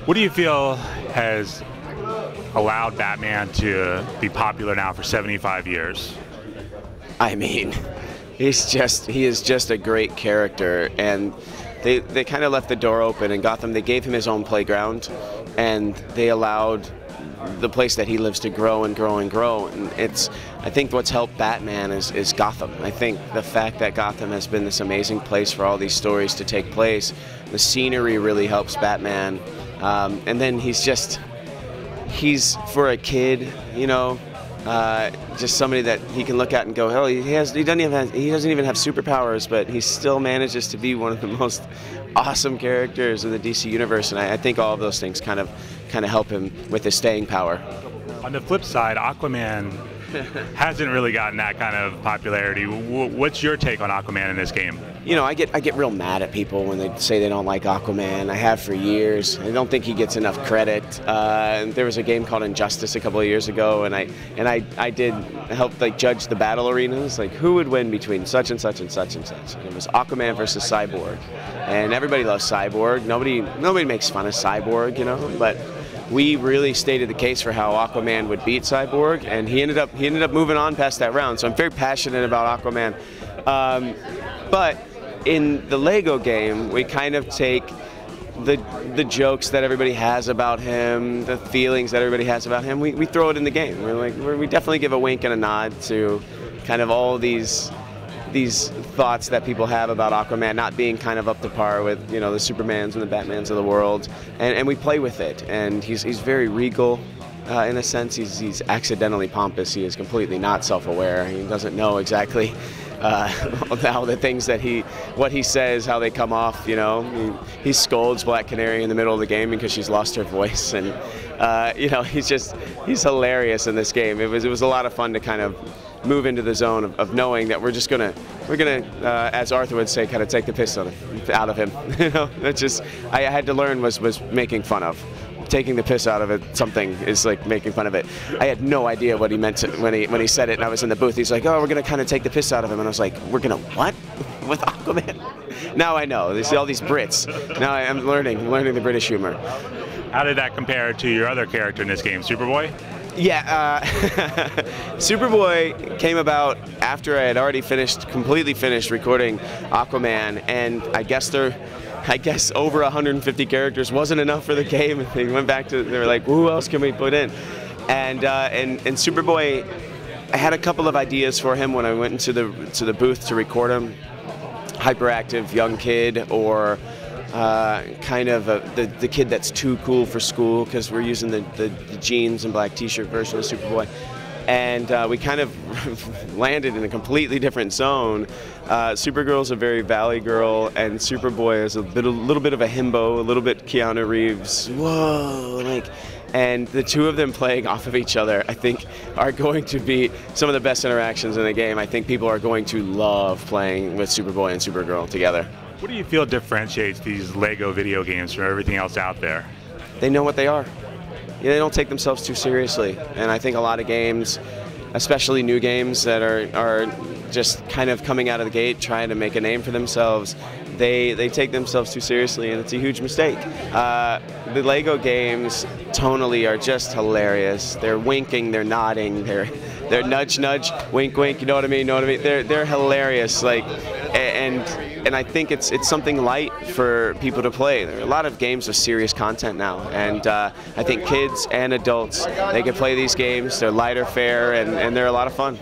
What do you feel has allowed Batman to be popular now for 75 years? I mean, he is just a great character, and they kind of left the door open in Gotham. They gave him his own playground, and they allowed the place that he lives to grow and grow and grow. And I think what's helped Batman is Gotham. I think the fact that Gotham has been this amazing place for all these stories to take place, the scenery really helps Batman. And then he's for a kid, you know, just somebody that he can look at and go, hell, he doesn't even have superpowers, but he still manages to be one of the most awesome characters in the DC universe. And I think all of those things kind of help him with his staying power. On the flip side, Aquaman hasn't really gotten that kind of popularity. What's your take on Aquaman in this game? You know, I get real mad at people when they say they don't like Aquaman. I have for years. I don't think he gets enough credit. There was a game called Injustice a couple of years ago, and I did help judge the battle arenas, like who would win between such and such and such and such. And it was Aquaman versus Cyborg, and everybody loves Cyborg. Nobody makes fun of Cyborg, you know, but we really stated the case for how Aquaman would beat Cyborg, and he ended up moving on past that round. So I'm very passionate about Aquaman. But in the Lego game, we kind of take the jokes that everybody has about him, the feelings that everybody has about him, we throw it in the game. We definitely give a wink and a nod to kind of all these thoughts that people have about Aquaman not being kind of up to par with, you know, the Supermans and the Batmans of the world, and we play with it. And he's very regal. In a sense, he's accidentally pompous. He is completely not self-aware. He doesn't know exactly how the things that what he says, how they come off. You know, he scolds Black Canary in the middle of the game because she's lost her voice, and you know, he's hilarious in this game. It was a lot of fun to kind of move into the zone of knowing that we're gonna as Arthur would say, kind of take the piss out of him. You know, that's just I had to learn was making fun of. Taking the piss out of it, something is like making fun of it. I had no idea what he meant when he said it, and I was in the booth. He's like, "Oh, we're gonna kind of take the piss out of him," and I was like, "We're gonna what with Aquaman?" Now I know. There's all these Brits. Now I'm learning the British humor. How did that compare to your other character in this game, Superboy? Yeah, Superboy came about after I had already completely finished recording Aquaman, and I guess over 150 characters wasn't enough for the game. They went back to, they were like, who else can we put in? And Superboy, I had a couple of ideas for him when I went into the booth to record him. Hyperactive young kid, or kind of the kid that's too cool for school, because we're using the jeans and black t-shirt version of Superboy. And we kind of landed in a completely different zone. Supergirl's a very valley girl, and Superboy is a little bit of a himbo, a little bit Keanu Reeves. Whoa, and the two of them playing off of each other, I think, are going to be some of the best interactions in the game. I think people are going to love playing with Superboy and Supergirl together. What do you feel differentiates these Lego video games from everything else out there? They know what they are. They don't take themselves too seriously, and I think a lot of games, especially new games that are just kind of coming out of the gate trying to make a name for themselves, they take themselves too seriously, and it's a huge mistake. The Lego games tonally are just hilarious. They're winking, they're nodding, they're nudge nudge, wink wink. You know what I mean? They're hilarious. And I think it's something light for people to play. There are a lot of games with serious content now, and I think kids and adults, they can play these games. They're lighter fare, and they're a lot of fun.